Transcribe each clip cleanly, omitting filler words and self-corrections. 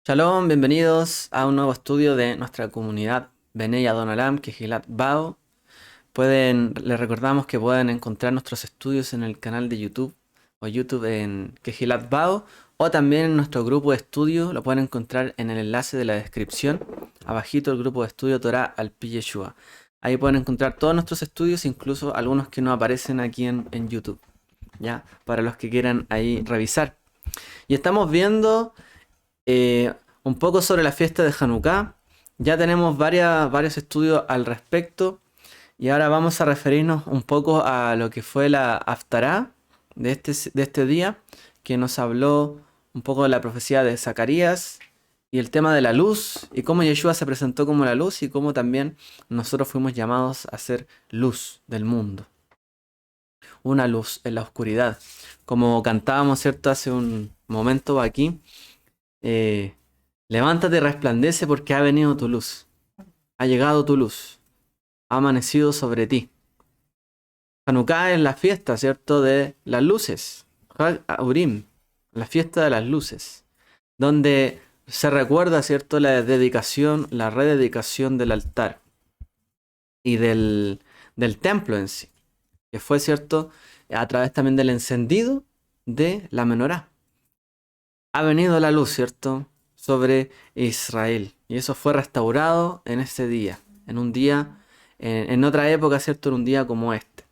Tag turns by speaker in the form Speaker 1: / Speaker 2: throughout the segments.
Speaker 1: Shalom, bienvenidos a un nuevo estudio de nuestra comunidad Bnei Adonalam, Kehilat Bao. Les recordamos que pueden encontrar nuestros estudios en el canal de YouTube o YouTube en Kehilat Bao, o también en nuestro grupo de estudio. Lo pueden encontrar en el enlace de la descripción, abajito el grupo de estudio Torah al Pi Yeshua. Ahí pueden encontrar todos nuestros estudios, incluso algunos que no aparecen aquí en YouTube, ya, para los que quieran ahí revisar. Y estamos viendo eh, un poco sobre la fiesta de Hanukkah. Ya tenemos varios estudios al respecto y ahora vamos a referirnos un poco a lo que fue la Haftará de este día, que nos habló un poco de la profecía de Zacarías y el tema de la luz y cómo Yeshua se presentó como la luz y cómo también nosotros fuimos llamados a ser luz del mundo, una luz en la oscuridad. Como cantábamos, ¿cierto? Hace un momento aquí. Eh, Levántate y resplandece porque ha venido tu luz. Ha llegado tu luz. Ha amanecido sobre ti. Hanukkah es la fiesta, ¿cierto? De las luces. Hag Urim, la fiesta de las luces. Donde se recuerda, ¿cierto? La dedicación, la rededicación del altar. Y del templo en sí. Que fue, ¿cierto? A través también del encendido de la menorá. Ha venido la luz, ¿cierto? Sobre Israel. Y eso fue restaurado en ese día. En un día, en otra época, ¿cierto? En un día como este.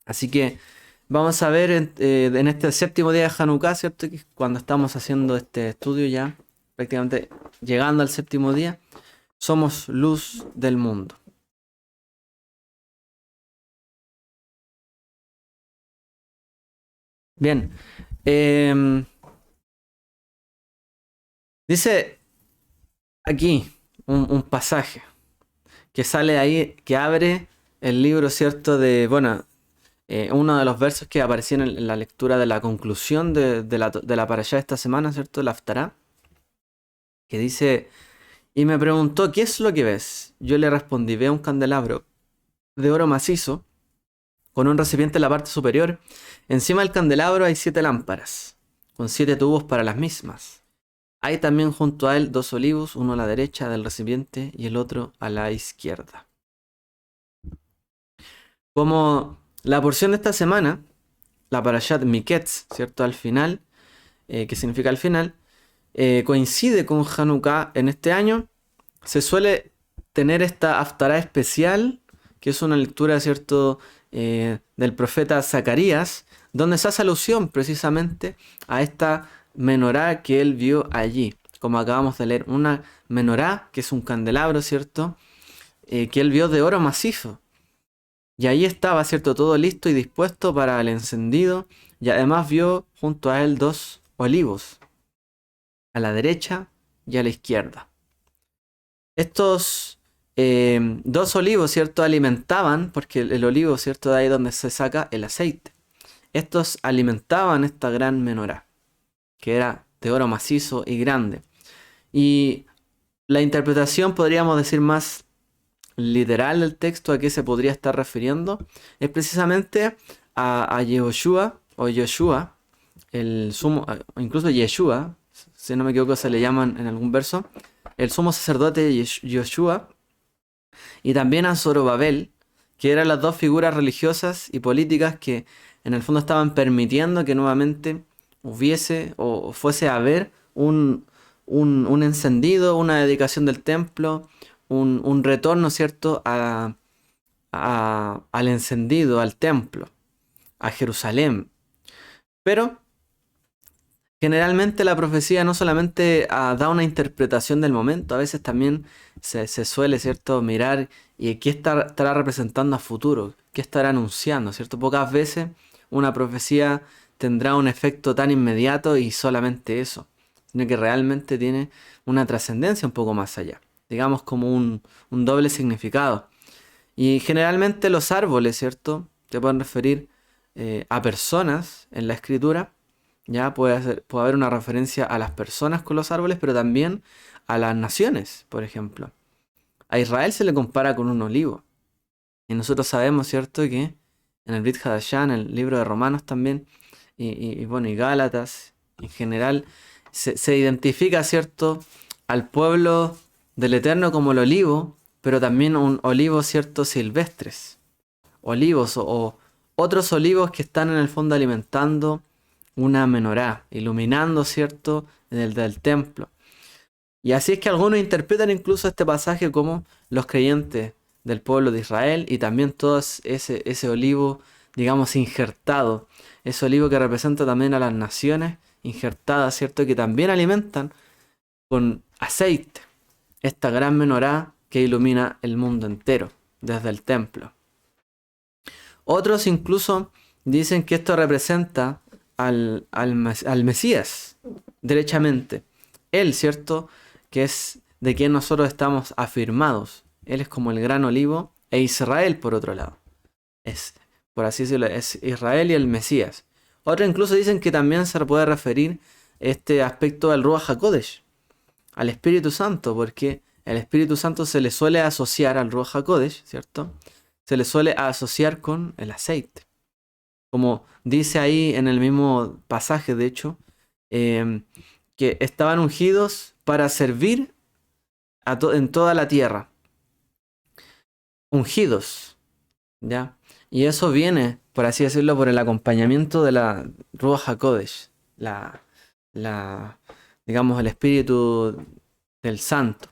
Speaker 1: Así que vamos a ver en este séptimo día de Hanukkah, ¿cierto? Que cuando estamos haciendo este estudio ya, prácticamente llegando al séptimo día, somos luz del mundo. Bien. em, Dice aquí un pasaje que sale ahí, que abre el libro, ¿cierto? Bueno, uno de los versos que aparecía en la lectura de la conclusión de la parashá de esta semana, ¿cierto? La Haftará, que dice, y me preguntó, ¿qué es lo que ves? Yo le respondí, veo un candelabro de oro macizo, con un recipiente en la parte superior. Encima del candelabro hay 7 lámparas, con 7 tubos para las mismas. Hay también junto a él 2 olivos, uno a la derecha del recipiente y el otro a la izquierda. Como la porción de esta semana, la parashat Miketz, ¿cierto? Al final, que significa al final, coincide con Hanukkah en este año, se suele tener esta Haftará especial, que es una lectura, ¿cierto? Del profeta Zacarías, donde se hace alusión precisamente a esta menorá que él vio allí. Como acabamos de leer, una menorá, que es un candelabro, ¿cierto? Que él vio de oro macizo. Y ahí estaba, ¿cierto? Todo listo y dispuesto para el encendido. Y además vio junto a él 2 olivos, a la derecha y a la izquierda. Estos 2 olivos, ¿cierto? Alimentaban, porque el olivo, ¿cierto? De ahí donde se saca el aceite. Estos alimentaban esta gran menorá, que era de oro macizo y grande. Y la interpretación, podríamos decir más literal del texto, a qué se podría estar refiriendo, es precisamente a Yehoshua o Yoshua, el sumo, incluso Yeshua, si no me equivoco se le llaman en algún verso, el sumo sacerdote Yoshua, y también a Zorobabel, que eran las dos figuras religiosas y políticas que en el fondo estaban permitiendo que nuevamente hubiese o fuese a haber un encendido, una dedicación del templo, un retorno, ¿cierto?, al encendido, al templo, a Jerusalén. Pero generalmente la profecía no solamente da una interpretación del momento, a veces también se suele, ¿cierto?, mirar y qué estará representando a futuro, qué estará anunciando, ¿cierto? Pocas veces una profecía tendrá un efecto tan inmediato y solamente eso, sino que realmente tiene una trascendencia un poco más allá, digamos como un doble significado. Y generalmente los árboles, ¿cierto? Te pueden referir a personas en la escritura. Ya puede haber una referencia a las personas con los árboles, pero también a las naciones, por ejemplo. A Israel se le compara con un olivo. Y nosotros sabemos, ¿cierto?, que en el Brit Hadashah, en el libro de Romanos también, y bueno, y Gálatas, en general, se identifica, ¿cierto?, al pueblo del Eterno como el olivo, pero también un olivo, ¿cierto?, silvestres. Olivos o otros olivos que están en el fondo alimentando una menorá, iluminando, ¿cierto?, del templo. Y así es que algunos interpretan incluso este pasaje como los creyentes del pueblo de Israel y también todo ese olivo, digamos, injertado. Ese olivo que representa también a las naciones injertadas, ¿cierto?, que también alimentan con aceite esta gran menorá que ilumina el mundo entero desde el templo. Otros incluso dicen que esto representa al Mesías, derechamente. Él, ¿cierto?, que es de quien nosotros estamos afirmados. Él es como el gran olivo e Israel por otro lado. Es, por así decirlo, es Israel y el Mesías. Otros incluso dicen que también se puede referir este aspecto al Ruach HaKodesh, al Espíritu Santo, porque el Espíritu Santo se le suele asociar al Ruach HaKodesh, ¿cierto? Se le suele asociar con el aceite. Como dice ahí en el mismo pasaje, de hecho, que estaban ungidos para servir en toda la tierra. Ungidos, ¿ya? Y eso viene, por así decirlo, por el acompañamiento de la Ruach HaKodesh, digamos, el Espíritu del Santo.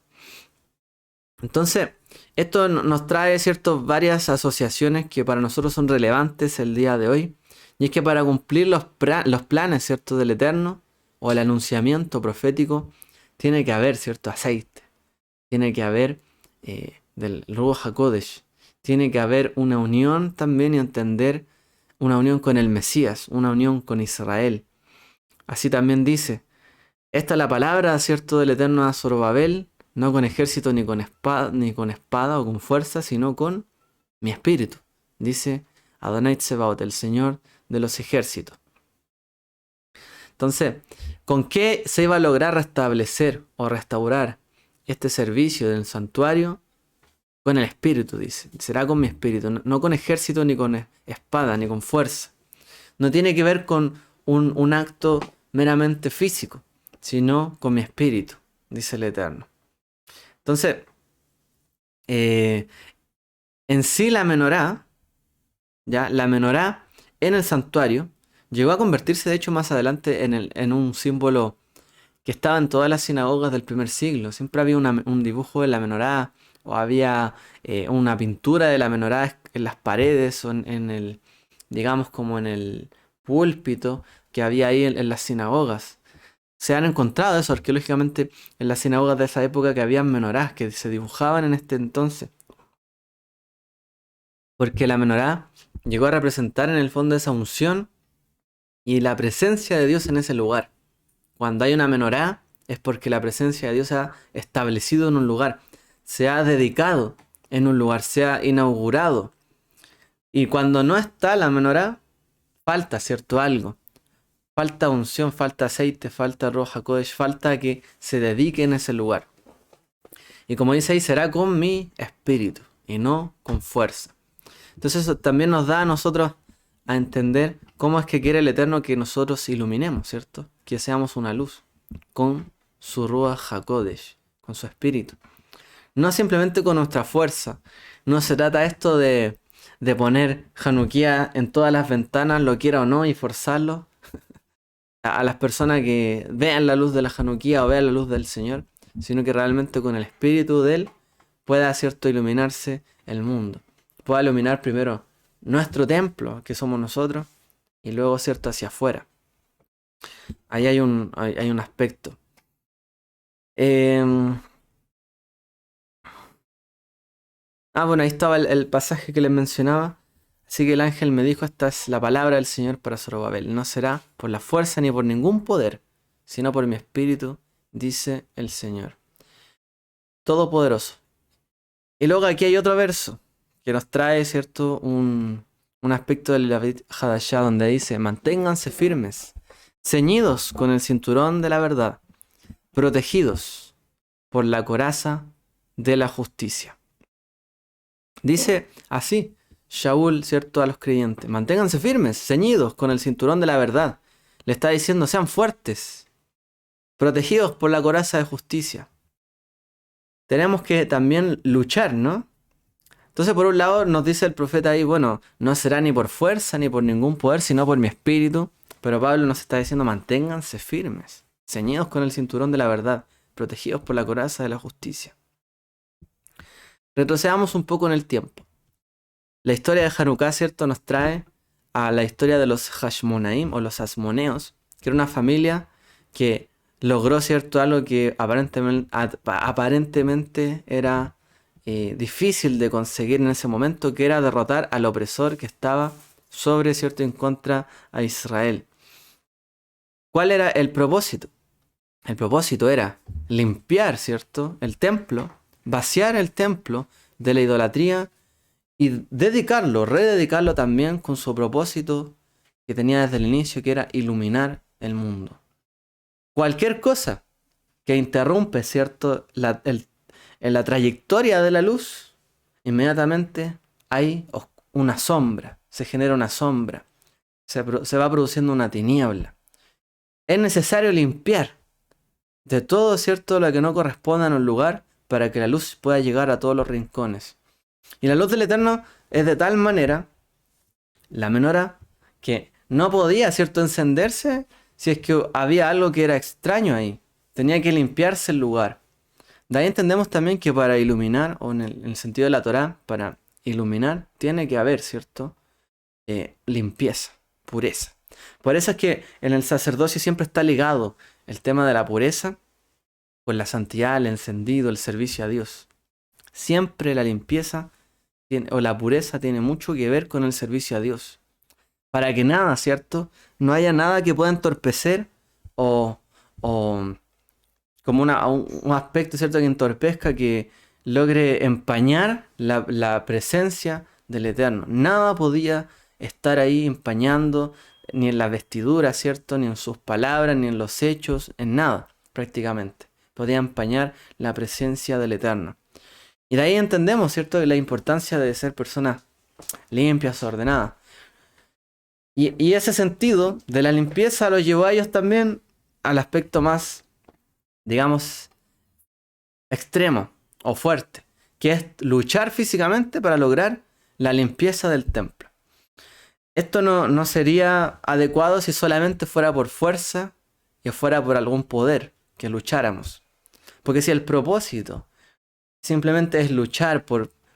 Speaker 1: Entonces, esto nos trae, ¿cierto?, varias asociaciones que para nosotros son relevantes el día de hoy. Y es que para cumplir los planes, ¿cierto?, del Eterno o el anunciamiento profético, tiene que haber, ¿cierto?, aceite. Tiene que haber del Ruach HaKodesh. Tiene que haber una unión también y entender una unión con el Mesías, una unión con Israel. Así también dice, esta es la palabra, ¿cierto?, del Eterno a Zorobabel, no con ejército ni con espada o con fuerza, sino con mi espíritu. Dice Adonai Tsebaot, el Señor de los ejércitos. Entonces, ¿con qué se iba a lograr restablecer o restaurar este servicio del santuario? Con el espíritu, dice. Será con mi espíritu, no con ejército, ni con espada, ni con fuerza. No tiene que ver con un acto meramente físico, sino con mi espíritu, dice el Eterno. Entonces, en sí la menorá, ¿ya? La menorá en el santuario llegó a convertirse, de hecho, más adelante en un símbolo que estaba en todas las sinagogas del primer siglo. Siempre había un dibujo de la menorá, o había una pintura de la menorá en las paredes, o en el, digamos, como en el púlpito que había ahí en las sinagogas. Se han encontrado eso arqueológicamente en las sinagogas de esa época, que habían menorás que se dibujaban en este entonces. Porque la menorá llegó a representar en el fondo esa unción y la presencia de Dios en ese lugar. Cuando hay una menorá es porque la presencia de Dios se ha establecido en un lugar, se ha dedicado en un lugar, se ha inaugurado. Y cuando no está la menorá, falta, ¿cierto?, algo. Falta unción, falta aceite, falta Ruach HaKodesh, falta que se dedique en ese lugar. Y como dice ahí, será con mi espíritu y no con fuerza. Entonces eso también nos da a nosotros a entender cómo es que quiere el Eterno que nosotros iluminemos, ¿cierto? Que seamos una luz con su Ruach HaKodesh, con su espíritu. No simplemente con nuestra fuerza. No se trata esto de poner Hanukkah en todas las ventanas, lo quiera o no, y forzarlo a las personas que vean la luz de la Hanukkah o vean la luz del Señor, sino que realmente con el espíritu de Él pueda, ¿cierto?, iluminarse el mundo. Pueda iluminar primero nuestro templo, que somos nosotros, y luego, ¿cierto?, hacia afuera. Ahí hay un aspecto. Bueno, ahí estaba el pasaje que les mencionaba. Así que el ángel me dijo, esta es la palabra del Señor para Zorobabel. No será por la fuerza ni por ningún poder, sino por mi espíritu, dice el Señor Todopoderoso. Y luego aquí hay otro verso que nos trae, ¿cierto?, un aspecto del David Hadashah, donde dice, manténganse firmes, ceñidos con el cinturón de la verdad, protegidos por la coraza de la justicia. Dice así Shaul, ¿cierto?, a los creyentes, manténganse firmes, ceñidos con el cinturón de la verdad. Le está diciendo, sean fuertes, protegidos por la coraza de justicia. Tenemos que también luchar, ¿no? Entonces, por un lado, nos dice el profeta ahí, bueno, no será ni por fuerza ni por ningún poder, sino por mi espíritu. Pero Pablo nos está diciendo, manténganse firmes, ceñidos con el cinturón de la verdad, protegidos por la coraza de la justicia. Retrocedamos un poco en el tiempo. La historia de Hanukkah, ¿cierto?, nos trae a la historia de los Hashmonaim o los Asmoneos, que era una familia que logró, ¿cierto?, algo que aparentemente era difícil de conseguir en ese momento, que era derrotar al opresor que estaba sobre, ¿cierto?, en contra a Israel. ¿Cuál era el propósito? El propósito era limpiar, ¿cierto?, el templo, vaciar el templo de la idolatría y rededicarlo también con su propósito que tenía desde el inicio, que era iluminar el mundo. Cualquier cosa que interrumpe, ¿cierto?, en la trayectoria de la luz, inmediatamente hay una sombra, se genera una sombra, se va produciendo una tiniebla. Es necesario limpiar de todo, ¿cierto?, lo que no corresponda en un lugar para que la luz pueda llegar a todos los rincones. Y la luz del Eterno es de tal manera, la menorá, que no podía, ¿cierto?, encenderse si es que había algo que era extraño ahí. Tenía que limpiarse el lugar. De ahí entendemos también que para iluminar, o en el sentido de la Torá, para iluminar, tiene que haber, ¿cierto?, limpieza, pureza. Por eso es que en el sacerdocio siempre está ligado el tema de la pureza con la santidad, el encendido, el servicio a Dios. Siempre la limpieza o la pureza tiene mucho que ver con el servicio a Dios. Para que nada, ¿cierto?, no haya nada que pueda entorpecer o como un aspecto, ¿cierto?, que entorpezca, que logre empañar la presencia del Eterno. Nada podía estar ahí empañando, ni en la vestidura, ¿cierto?, ni en sus palabras, ni en los hechos, en nada, prácticamente. Podía empañar la presencia del Eterno. Y de ahí entendemos, ¿cierto?, la importancia de ser personas limpias, ordenadas. Y ese sentido de la limpieza los llevó a ellos también al aspecto más, digamos, extremo o fuerte, que es luchar físicamente para lograr la limpieza del templo. Esto no sería adecuado si solamente fuera por fuerza y fuera por algún poder que lucháramos. Porque si el propósito simplemente es luchar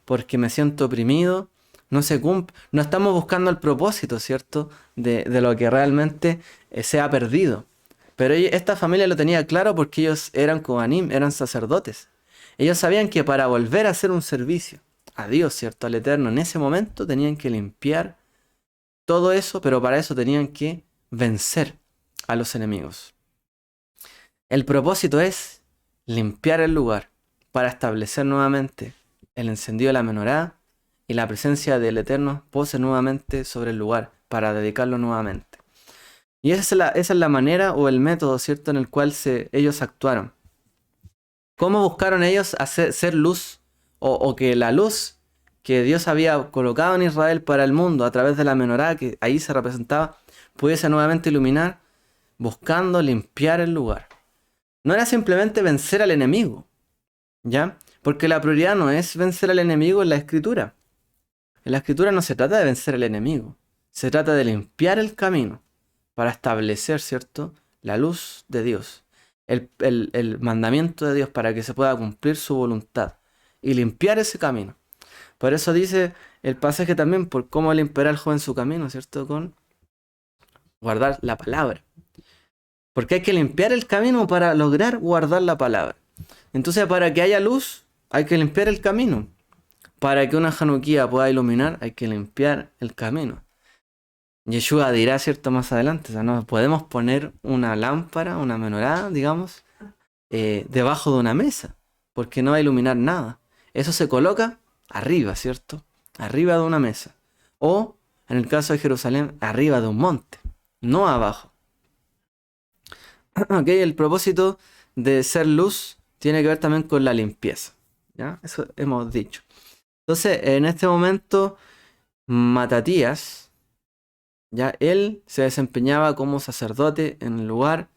Speaker 1: porque me siento oprimido, no se cumple. No estamos buscando el propósito, ¿cierto?, de lo que realmente se ha perdido. Pero esta familia lo tenía claro porque ellos eran Kohanim, eran sacerdotes. Ellos sabían que para volver a hacer un servicio a Dios, ¿cierto?, al Eterno, en ese momento tenían que limpiar todo eso, pero para eso tenían que vencer a los enemigos. El propósito es limpiar el lugar para establecer nuevamente el encendido de la menorá y la presencia del Eterno pose nuevamente sobre el lugar para dedicarlo nuevamente. Y esa es la manera o el método, ¿cierto?, en el cual ellos actuaron. ¿Cómo buscaron ellos ser luz o que la luz que Dios había colocado en Israel para el mundo a través de la menorá, que ahí se representaba, pudiese nuevamente iluminar, buscando limpiar el lugar? No era simplemente vencer al enemigo, ¿ya? Porque la prioridad no es vencer al enemigo en la Escritura. En la Escritura no se trata de vencer al enemigo, se trata de limpiar el camino para establecer, ¿cierto?, la luz de Dios, el mandamiento de Dios para que se pueda cumplir su voluntad y limpiar ese camino. Por eso dice el pasaje también, por cómo limpiará el joven su camino, ¿cierto?, con guardar la palabra. Porque hay que limpiar el camino para lograr guardar la palabra. Entonces, para que haya luz, hay que limpiar el camino. Para que una Hanukkah pueda iluminar, hay que limpiar el camino. Yeshua dirá, ¿cierto?, más adelante, o sea, no podemos poner una lámpara, una menorá, digamos, debajo de una mesa, porque no va a iluminar nada. Eso se coloca arriba, ¿cierto?, arriba de una mesa. O, en el caso de Jerusalén, arriba de un monte, no abajo. Ok, el propósito de ser luz tiene que ver también con la limpieza, ¿ya? Eso hemos dicho. Entonces, en este momento, Matatías, ya él se desempeñaba como sacerdote en el lugar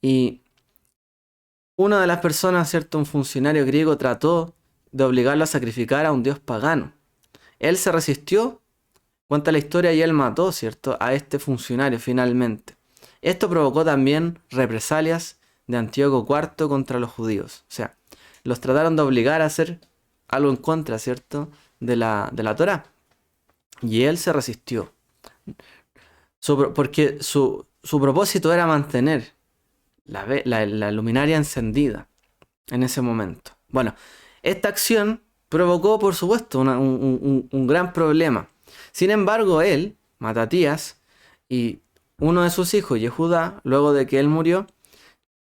Speaker 1: y una de las personas, ¿cierto? Un funcionario griego trató de obligarlo a sacrificar a un dios pagano. Él se resistió, cuenta la historia, y él mató, ¿cierto? A este funcionario finalmente. Esto provocó también represalias de Antíoco IV contra los judíos. O sea, los trataron de obligar a hacer algo en contra, ¿cierto? De la Torá. Y él se resistió. Porque su propósito era mantener la luminaria encendida en ese momento. Bueno, esta acción provocó, por supuesto, un gran problema. Sin embargo, él, Matatías, y uno de sus hijos, Yehudá, luego de que él murió,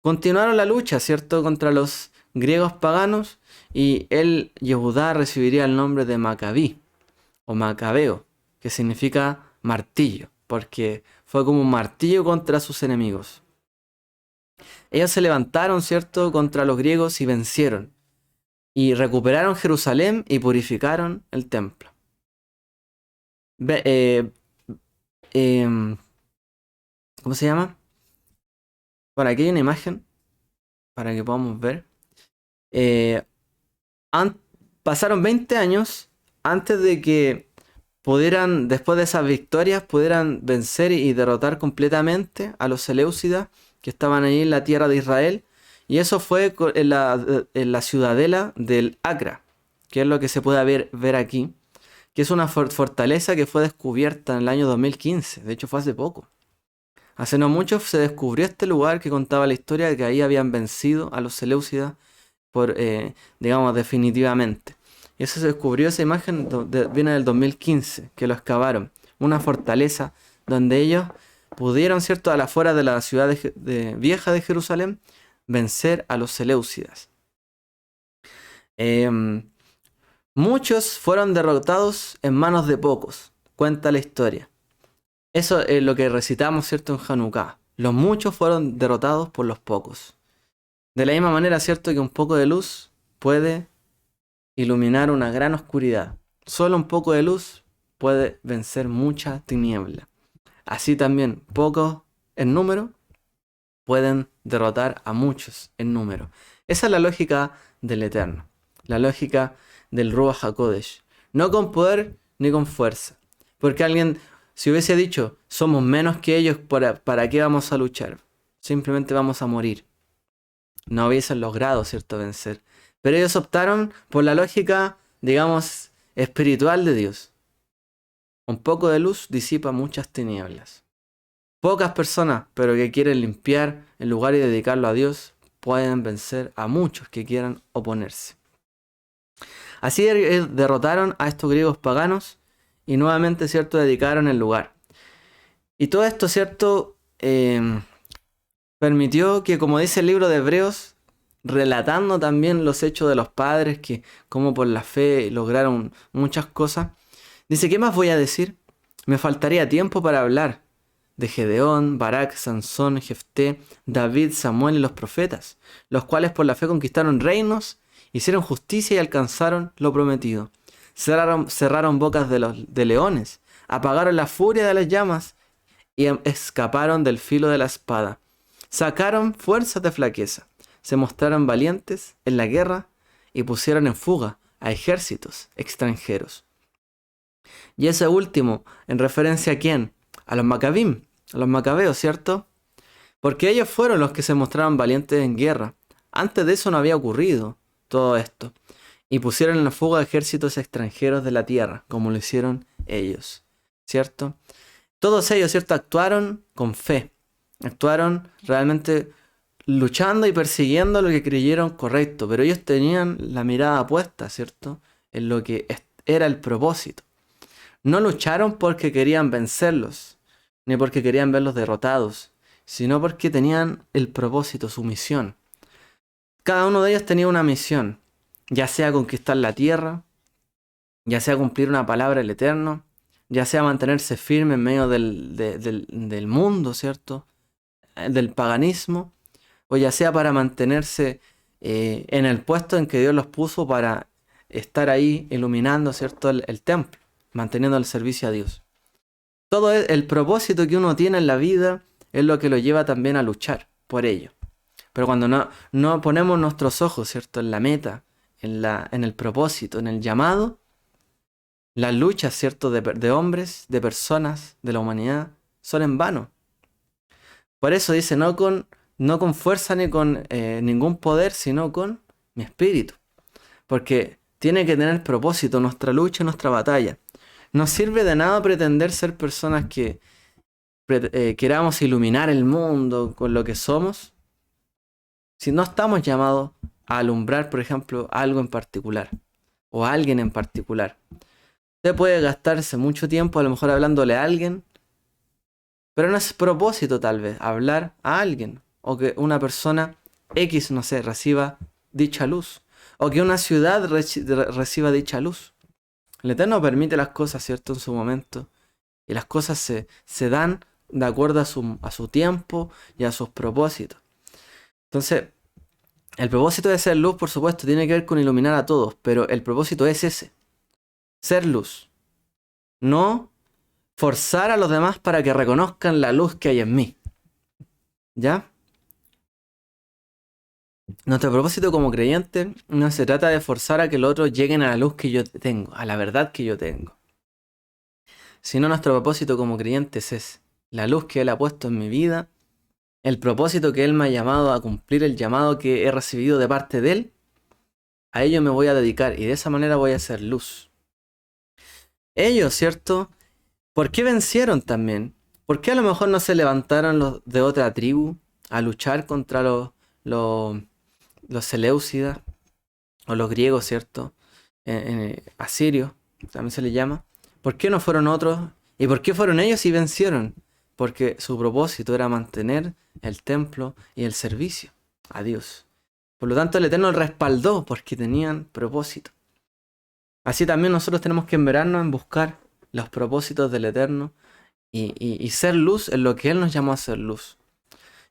Speaker 1: continuaron la lucha, ¿cierto?, contra los griegos paganos, y él, Yehudá, recibiría el nombre de Macabí, o Macabeo, que significa martillo, porque fue como un martillo contra sus enemigos. Ellos se levantaron, ¿cierto?, contra los griegos y vencieron. Y recuperaron Jerusalén y purificaron el templo. ¿Cómo se llama? Bueno, aquí hay una imagen para que podamos ver. Pasaron 20 años antes de que pudieran, después de esas victorias, pudieran vencer y derrotar completamente a los Seleucidas que estaban ahí en la tierra de Israel. Y eso fue en la ciudadela del Acra, que es lo que se puede ver aquí, que es una fortaleza que fue descubierta en el año 2015, de hecho fue hace poco. Hace no mucho se descubrió este lugar que contaba la historia de que ahí habían vencido a los Seleucidas, digamos, definitivamente. Y eso se descubrió, esa imagen viene del 2015, que lo excavaron. Una fortaleza donde ellos pudieron, ¿cierto?, a la afuera de la ciudad vieja de Jerusalén, vencer a los Seleucidas. Muchos fueron derrotados en manos de pocos, cuenta la historia. Eso es lo que recitamos, ¿cierto?, en Hanukkah. Los muchos fueron derrotados por los pocos. De la misma manera, ¿cierto?, que un poco de luz puede iluminar una gran oscuridad. Solo un poco de luz puede vencer mucha tiniebla. Así también, pocos en número pueden derrotar a muchos en número. Esa es la lógica del Eterno. La lógica del Ruach HaKodesh. No con poder ni con fuerza. Porque alguien, si hubiese dicho, somos menos que ellos, ¿para qué vamos a luchar? Simplemente vamos a morir. No hubiesen logrado, ¿cierto?, vencer. Pero ellos optaron por la lógica, digamos, espiritual de Dios. Un poco de luz disipa muchas tinieblas. Pocas personas, pero que quieren limpiar el lugar y dedicarlo a Dios, pueden vencer a muchos que quieran oponerse. Así derrotaron a estos griegos paganos y nuevamente, ¿cierto?, dedicaron el lugar. Y todo esto, ¿cierto?, permitió que, como dice el libro de Hebreos, relatando también los hechos de los padres, que como por la fe lograron muchas cosas, dice, ¿qué más voy a decir? Me faltaría tiempo para hablar de Gedeón, Barak, Sansón, Jefté, David, Samuel y los profetas, los cuales por la fe conquistaron reinos, hicieron justicia y alcanzaron lo prometido. Cerraron bocas de leones, apagaron la furia de las llamas y escaparon del filo de la espada. Sacaron fuerzas de flaqueza, se mostraron valientes en la guerra y pusieron en fuga a ejércitos extranjeros. Y ese último, ¿en referencia a quién? A los Macabim, a los Macabeos, ¿cierto? Porque ellos fueron los que se mostraron valientes en guerra. Antes de eso no había ocurrido todo esto. Y pusieron en la fuga a ejércitos extranjeros de la tierra, como lo hicieron ellos, ¿cierto? Todos ellos, ¿cierto?, actuaron con fe. Actuaron realmente luchando y persiguiendo lo que creyeron correcto. Pero ellos tenían la mirada puesta, ¿cierto?, en lo que era el propósito. No lucharon porque querían vencerlos, ni porque querían verlos derrotados, sino porque tenían el propósito, su misión. Cada uno de ellos tenía una misión, ya sea conquistar la tierra, ya sea cumplir una palabra del Eterno, ya sea mantenerse firme en medio del mundo, ¿cierto?, del paganismo, o ya sea para mantenerse en el puesto en que Dios los puso para estar ahí iluminando, ¿cierto?, el templo, manteniendo el servicio a Dios. Todo el propósito que uno tiene en la vida es lo que lo lleva también a luchar por ello. Pero cuando no ponemos nuestros ojos, ¿cierto? En la meta, en el propósito, en el llamado, las luchas, ¿cierto? De hombres, de personas, de la humanidad, son en vano. Por eso dice, no con fuerza ni con ningún poder, sino con mi espíritu. Porque tiene que tener propósito nuestra lucha, nuestra batalla. No sirve de nada pretender ser personas que queramos iluminar el mundo con lo que somos, si no estamos llamados a alumbrar, por ejemplo, algo en particular o a alguien en particular. Usted puede gastarse mucho tiempo a lo mejor hablándole a alguien, pero no es propósito tal vez hablar a alguien o que una persona X, no sé, reciba dicha luz o que una ciudad reciba dicha luz. El Eterno permite las cosas, ¿cierto? En su momento y las cosas se dan de acuerdo a su tiempo y a sus propósitos. Entonces, el propósito de ser luz, por supuesto, tiene que ver con iluminar a todos, pero el propósito es ese, ser luz. No forzar a los demás para que reconozcan la luz que hay en mí. ¿Ya? Nuestro propósito como creyente no se trata de forzar a que los otros lleguen a la luz que yo tengo, a la verdad que yo tengo. Sino nuestro propósito como creyentes es la luz que Él ha puesto en mi vida, el propósito que Él me ha llamado a cumplir, el llamado que he recibido de parte de Él. A ello me voy a dedicar y de esa manera voy a ser luz. Ellos, ¿cierto? ¿Por qué vencieron también? ¿Por qué a lo mejor no se levantaron los de otra tribu a luchar contra los Seleucidas o los griegos, ¿cierto? Asirios, también se les llama. ¿Por qué no fueron otros? ¿Y por qué fueron ellos y vencieron? Porque su propósito era mantener el templo y el servicio a Dios. Por lo tanto, el Eterno respaldó porque tenían propósito. Así también nosotros tenemos que enverarnos en buscar los propósitos del Eterno y ser luz en lo que Él nos llamó a ser luz.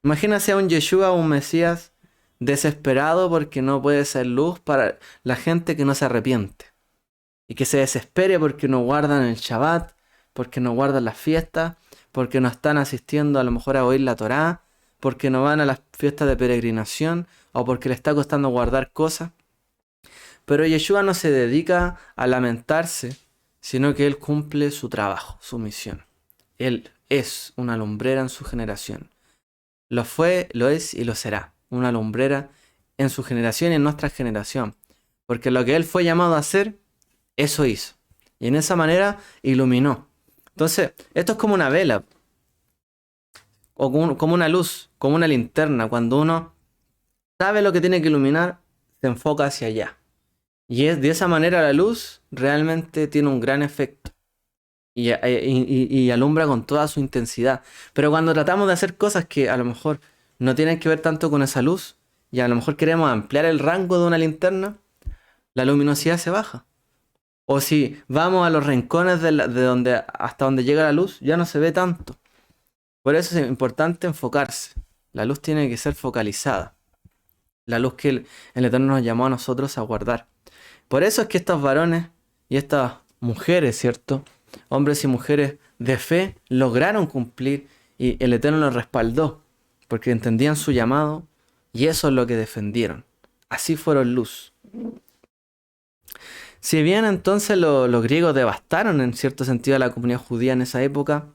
Speaker 1: Imagínase a un Yeshua, un Mesías, desesperado porque no puede ser luz para la gente que no se arrepiente. Y que se desespere porque no guardan el Shabbat, porque no guardan las fiestas, porque no están asistiendo a lo mejor a oír la Torá, porque no van a las fiestas de peregrinación o porque le está costando guardar cosas. Pero Yeshua no se dedica a lamentarse, sino que Él cumple su trabajo, su misión. Él es una lumbrera en su generación. Lo fue, lo es y lo será. Una lumbrera en su generación y en nuestra generación. Porque lo que Él fue llamado a hacer, eso hizo. Y en esa manera iluminó. Entonces, esto es como una vela. O como una luz, como una linterna. Cuando uno sabe lo que tiene que iluminar, se enfoca hacia allá. Y de esa manera la luz realmente tiene un gran efecto. Y alumbra con toda su intensidad. Pero cuando tratamos de hacer cosas que a lo mejor no tienen que ver tanto con esa luz, y a lo mejor queremos ampliar el rango de una linterna, la luminosidad se baja. O si vamos a los rincones hasta donde llega la luz, ya no se ve tanto. Por eso es importante enfocarse. La luz tiene que ser focalizada. La luz que el Eterno nos llamó a nosotros a guardar. Por eso es que estos varones y estas mujeres, ¿cierto? Hombres y mujeres de fe lograron cumplir y el Eterno los respaldó porque entendían su llamado y eso es lo que defendieron. Así fueron luz. Si bien entonces los griegos devastaron en cierto sentido a la comunidad judía en esa época,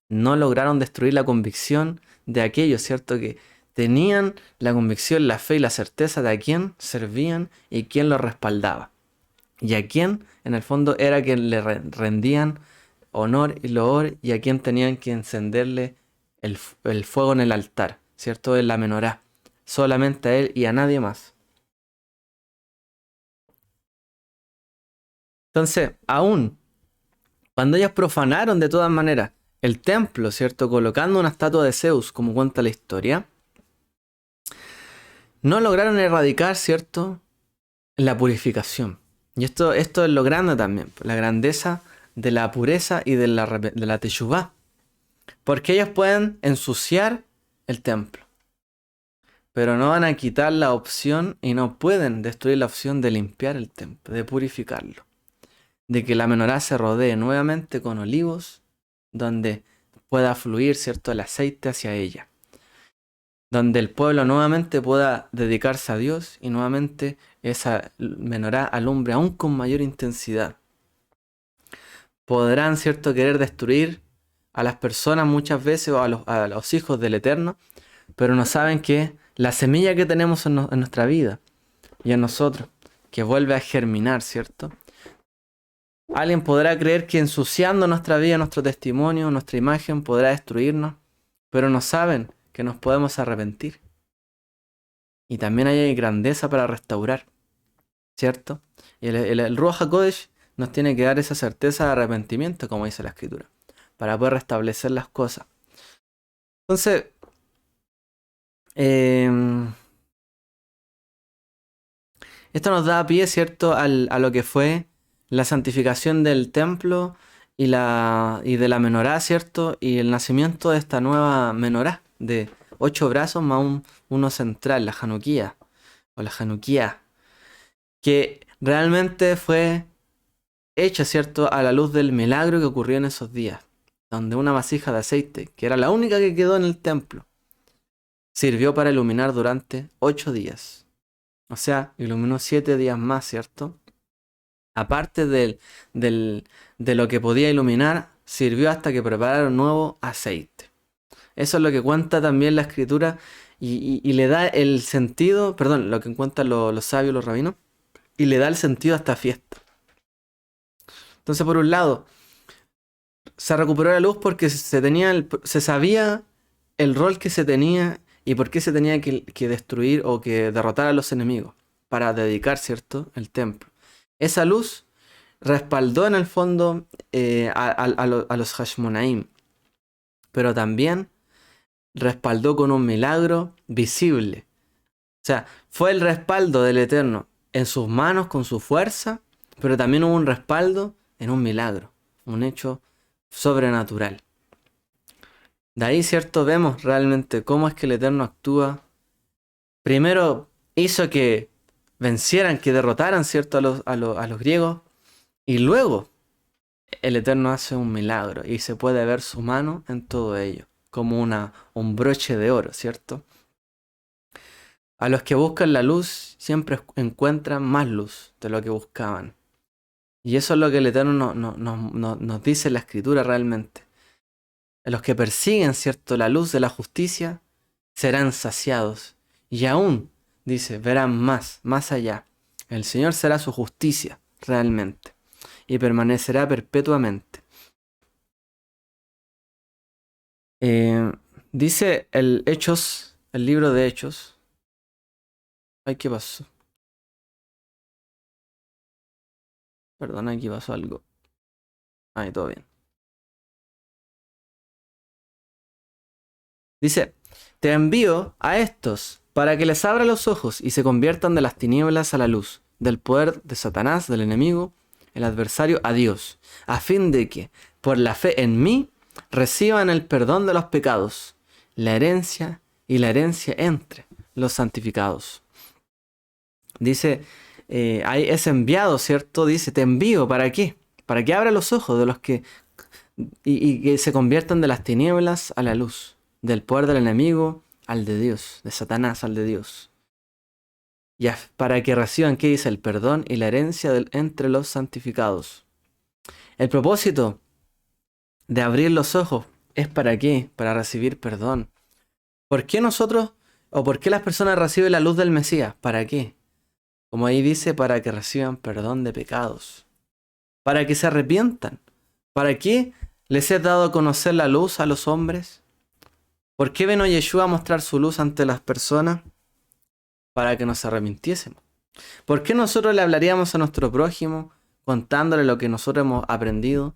Speaker 1: no lograron destruir la convicción de aquellos, ¿cierto? Que tenían la convicción, la fe y la certeza de a quién servían y quién los respaldaba. Y a quién, en el fondo, era quien le rendían honor y loor y a quien tenían que encenderle el fuego en el altar, ¿cierto? En la menorá. Solamente a él y a nadie más. Entonces, aún cuando ellos profanaron de todas maneras el templo, ¿cierto? Colocando una estatua de Zeus, como cuenta la historia, no lograron erradicar, ¿cierto? La purificación. Y esto es lo grande también, la grandeza de la pureza y de la teshuvá. Porque ellos pueden ensuciar el templo, pero no van a quitar la opción y no pueden destruir la opción de limpiar el templo, de purificarlo. De que la menorá se rodee nuevamente con olivos, donde pueda fluir, ¿cierto?, el aceite hacia ella. donde el pueblo nuevamente pueda dedicarse a Dios y nuevamente esa menorá alumbre aún con mayor intensidad. Podrán, ¿cierto?, querer destruir a las personas muchas veces o a los hijos del Eterno, pero no saben que la semilla que tenemos en nuestra vida y en nosotros, que vuelve a germinar, ¿cierto? Alguien podrá creer que ensuciando nuestra vida, nuestro testimonio, nuestra imagen podrá destruirnos, pero no saben que nos podemos arrepentir. Y también hay grandeza para restaurar, ¿cierto? Y el Ruach HaKodesh nos tiene que dar esa certeza de arrepentimiento, como dice la Escritura, para poder restablecer las cosas. Entonces, esto nos da pie, ¿cierto?, a lo que fue la santificación del templo y de la menorá, ¿cierto? Y el nacimiento de esta nueva menorá de 8 brazos más uno central, la Januquía o la Januquía, que realmente fue hecha, ¿cierto?, a la luz del milagro que ocurrió en esos días, donde una vasija de aceite, que era la única que quedó en el templo, sirvió para iluminar durante 8 días. O sea, iluminó 7 días más, ¿cierto? Aparte de lo que podía iluminar, sirvió hasta que prepararon nuevo aceite. Eso es lo que cuenta también la Escritura y le da el sentido, perdón, lo que cuentan los sabios, los rabinos, y le da el sentido a esta fiesta. Entonces, por un lado, se recuperó la luz porque se sabía el rol que se tenía y por qué se tenía que destruir o que derrotar a los enemigos para dedicar, ¿cierto?, el templo. Esa luz respaldó en el fondo a los Hashmonaim, pero también respaldó con un milagro visible. O sea, fue el respaldo del Eterno en sus manos, con su fuerza, pero también hubo un respaldo en un milagro, un hecho sobrenatural. De ahí, ¿cierto?, vemos realmente cómo es que el Eterno actúa. Primero hizo que vencieran, que derrotaran, ¿cierto?, a los griegos, y luego el Eterno hace un milagro y se puede ver su mano en todo ello, como un broche de oro, ¿cierto? A los que buscan la luz siempre encuentran más luz de lo que buscaban. Y eso es lo que el Eterno nos dice en la Escritura realmente. A los que persiguen, ¿cierto?, la luz de la justicia, serán saciados. Y aún, dice, verán más allá. El Señor será su justicia realmente. Y permanecerá perpetuamente. Dice el libro de Hechos. Ay, ¿qué pasó? Perdón, aquí pasó algo. Ay, todo bien. Dice, te envío a estos para que les abra los ojos y se conviertan de las tinieblas a la luz, del poder de Satanás, del enemigo, el adversario, a Dios, a fin de que, por la fe en mí, reciban el perdón de los pecados, la herencia y la herencia entre los santificados. Dice, ahí es enviado, ¿cierto? Dice, te envío, ¿para qué? Para que abra los ojos de los que... y que se conviertan de las tinieblas a la luz, del poder del enemigo al de Dios, de Satanás al de Dios. Ya, para que reciban, ¿qué dice? El perdón y la herencia entre los santificados. El propósito de abrir los ojos es ¿para qué? Para recibir perdón. ¿Por qué nosotros o por qué las personas reciben la luz del Mesías? ¿Para qué? Como ahí dice, para que reciban perdón de pecados. Para que se arrepientan. ¿Para qué les he dado a conocer la luz a los hombres? ¿Por qué vino Yeshua a mostrar su luz ante las personas? Para que nos arrepintiésemos. ¿Por qué nosotros le hablaríamos a nuestro prójimo contándole lo que nosotros hemos aprendido?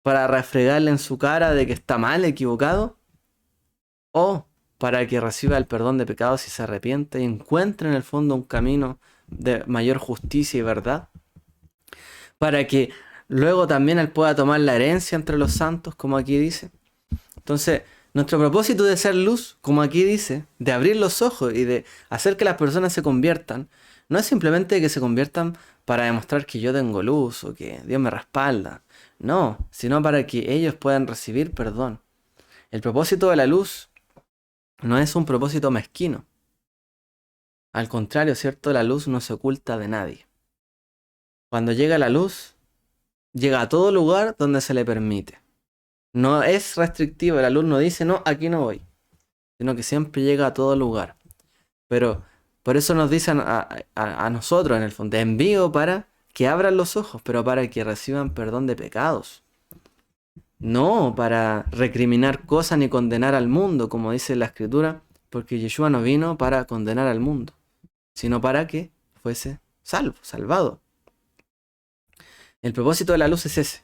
Speaker 1: ¿Para refregarle en su cara de que está mal, equivocado? ¿O para que reciba el perdón de pecados y se arrepiente y encuentre en el fondo un camino de mayor justicia y verdad? Para que luego también él pueda tomar la herencia entre los santos, como aquí dice. Entonces, nuestro propósito de ser luz, como aquí dice, de abrir los ojos y de hacer que las personas se conviertan, no es simplemente que se conviertan para demostrar que yo tengo luz o que Dios me respalda. No, sino para que ellos puedan recibir perdón. El propósito de la luz no es un propósito mezquino. Al contrario, ¿cierto? La luz no se oculta de nadie. Cuando llega la luz, llega a todo lugar donde se le permite. No es restrictivo, la luz no dice, no, aquí no voy, sino que siempre llega a todo lugar. Pero por eso nos dicen a nosotros, en el fondo, te envío para que abran los ojos, pero para que reciban perdón de pecados. No para recriminar cosas ni condenar al mundo, como dice la Escritura, porque Yeshua no vino para condenar al mundo, sino para que fuese salvado. El propósito de la luz es ese,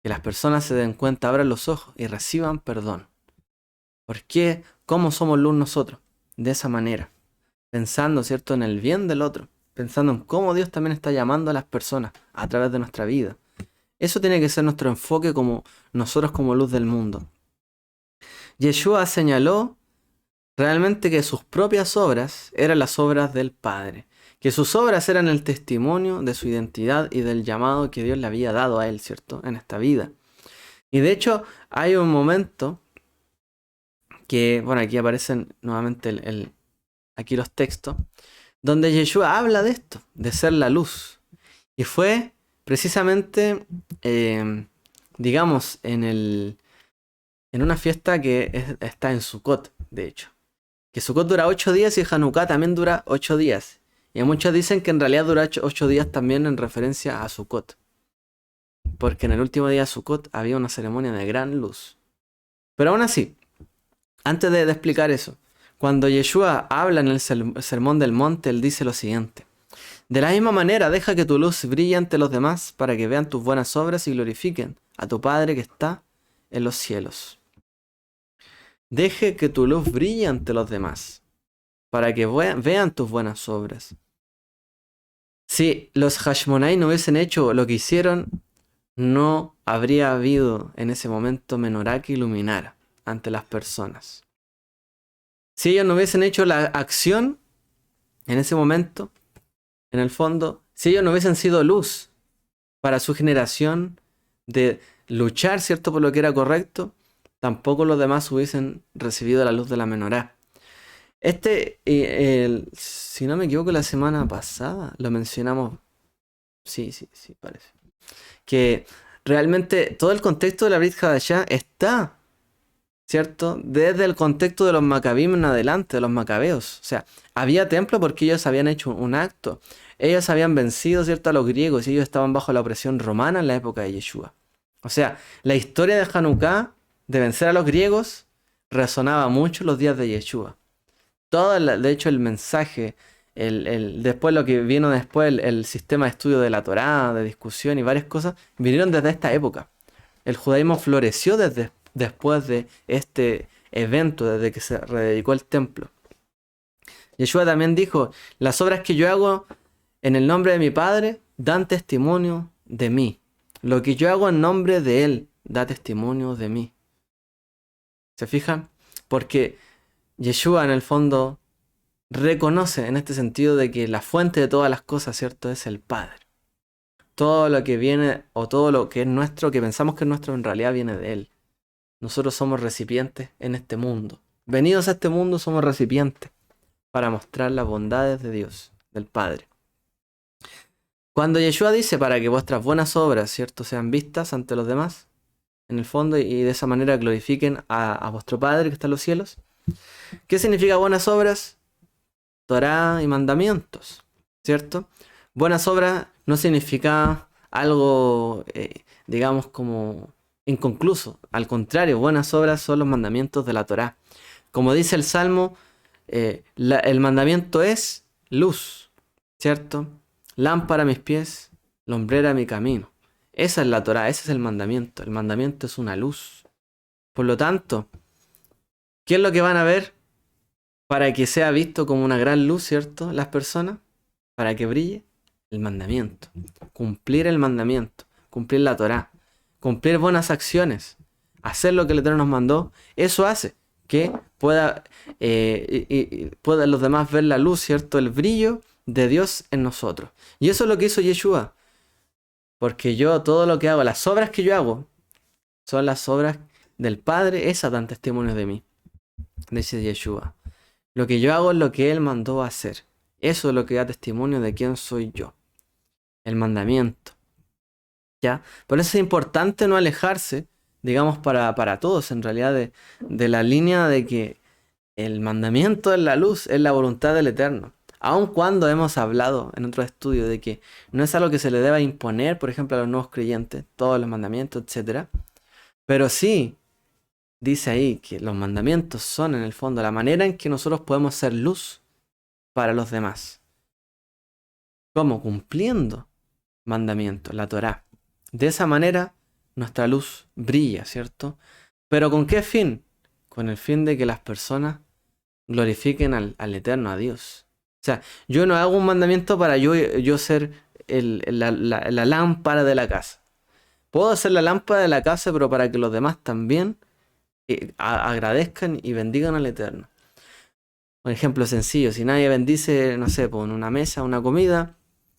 Speaker 1: que las personas se den cuenta, abran los ojos y reciban perdón. ¿Por qué? ¿Cómo somos luz nosotros? De esa manera, pensando, ¿cierto?, en el bien del otro, pensando en cómo Dios también está llamando a las personas a través de nuestra vida. Eso tiene que ser nuestro enfoque como nosotros como luz del mundo. Yeshua señaló realmente que sus propias obras eran las obras del Padre, que sus obras eran el testimonio de su identidad y del llamado que Dios le había dado a él, ¿cierto?, en esta vida. Y de hecho hay un momento que, bueno, aquí aparecen nuevamente aquí los textos, donde Yeshua habla de esto, de ser la luz. Y fue precisamente, digamos, en una fiesta que está en Sukkot, de hecho. Que Sukkot dura 8 días y Hanukkah también dura 8 días. Y muchos dicen que en realidad dura 8 días también en referencia a Sukkot. Porque en el último día de Sukkot había una ceremonia de gran luz. Pero aún así, antes de explicar eso, cuando Yeshua habla en el Sermón del Monte, él dice lo siguiente. De la misma manera, deja que tu luz brille ante los demás para que vean tus buenas obras y glorifiquen a tu Padre que está en los cielos. Deje que tu luz brille ante los demás para que vean tus buenas obras. Si los Hashmonai no hubiesen hecho lo que hicieron, no habría habido en ese momento menorá que iluminara ante las personas. Si ellos no hubiesen hecho la acción en ese momento, en el fondo, si ellos no hubiesen sido luz para su generación de luchar, ¿cierto?, por lo que era correcto, tampoco los demás hubiesen recibido la luz de la menorá. Si no me equivoco, la semana pasada lo mencionamos. Sí, parece. Que realmente todo el contexto de la Brit Hadashah está, ¿cierto?, desde el contexto de los Macabim en adelante, de los Macabeos. O sea, había templo porque ellos habían hecho un acto. Ellos habían vencido, ¿cierto?, a los griegos y ellos estaban bajo la opresión romana en la época de Yeshua. O sea, la historia de Hanukkah, de vencer a los griegos, resonaba mucho los días de Yeshua. De hecho, el mensaje, después lo que vino después, el sistema de estudio de la Torá, de discusión y varias cosas, vinieron desde esta época. El judaísmo floreció después de este evento, desde que se rededicó el templo. Yeshua también dijo, las obras que yo hago en el nombre de mi Padre dan testimonio de mí. Lo que yo hago en nombre de Él da testimonio de mí. ¿Se fijan? Porque Yeshua en el fondo reconoce en este sentido de que la fuente de todas las cosas, ¿cierto?, es el Padre. Todo lo que viene o todo lo que es nuestro, que pensamos que es nuestro, en realidad viene de Él. Nosotros somos recipientes en este mundo. Venidos a este mundo somos recipientes para mostrar las bondades de Dios, del Padre. Cuando Yeshua dice para que vuestras buenas obras, ¿cierto?, sean vistas ante los demás, en el fondo, y de esa manera glorifiquen a vuestro Padre que está en los cielos. ¿Qué significa buenas obras? Torá y mandamientos, ¿cierto? Buenas obras no significa algo, digamos, como inconcluso. Al contrario, buenas obras son los mandamientos de la Torá. Como dice el Salmo, el mandamiento es luz, ¿cierto? Lámpara a mis pies, lumbrera a mi camino. Esa es la Torá, ese es el mandamiento. El mandamiento es una luz. Por lo tanto, ¿qué es lo que van a ver para que sea visto como una gran luz, ¿cierto?, las personas? Para que brille el mandamiento. Cumplir el mandamiento. Cumplir la Torá. Cumplir buenas acciones. Hacer lo que el Eterno nos mandó. Eso hace que puedan los demás ver la luz, ¿cierto?, el brillo de Dios en nosotros. Y eso es lo que hizo Yeshua. Porque yo todo lo que hago, las obras que yo hago, son las obras del Padre, esas dan testimonios de mí. dice Yeshua. Lo que yo hago es lo que Él mandó a hacer. Eso es lo que da testimonio de quién soy yo. El mandamiento. ¿Ya? Por eso es importante no alejarse, digamos, para todos, en realidad, de la línea de que el mandamiento es la luz, es la voluntad del Eterno. Aun cuando hemos hablado en otro estudio de que no es algo que se le deba imponer, por ejemplo, a los nuevos creyentes, todos los mandamientos, etc. Pero sí, dice ahí que los mandamientos son en el fondo la manera en que nosotros podemos ser luz para los demás. ¿Cómo? Cumpliendo mandamientos, la Torá. De esa manera nuestra luz brilla, ¿cierto? ¿Pero con qué fin? Con el fin de que las personas glorifiquen al Eterno, a Dios. O sea, yo no hago un mandamiento para yo ser la lámpara de la casa. Puedo ser la lámpara de la casa, pero para que los demás también agradezcan y bendigan al Eterno. Un ejemplo sencillo, si nadie bendice, no sé, por una mesa, una comida,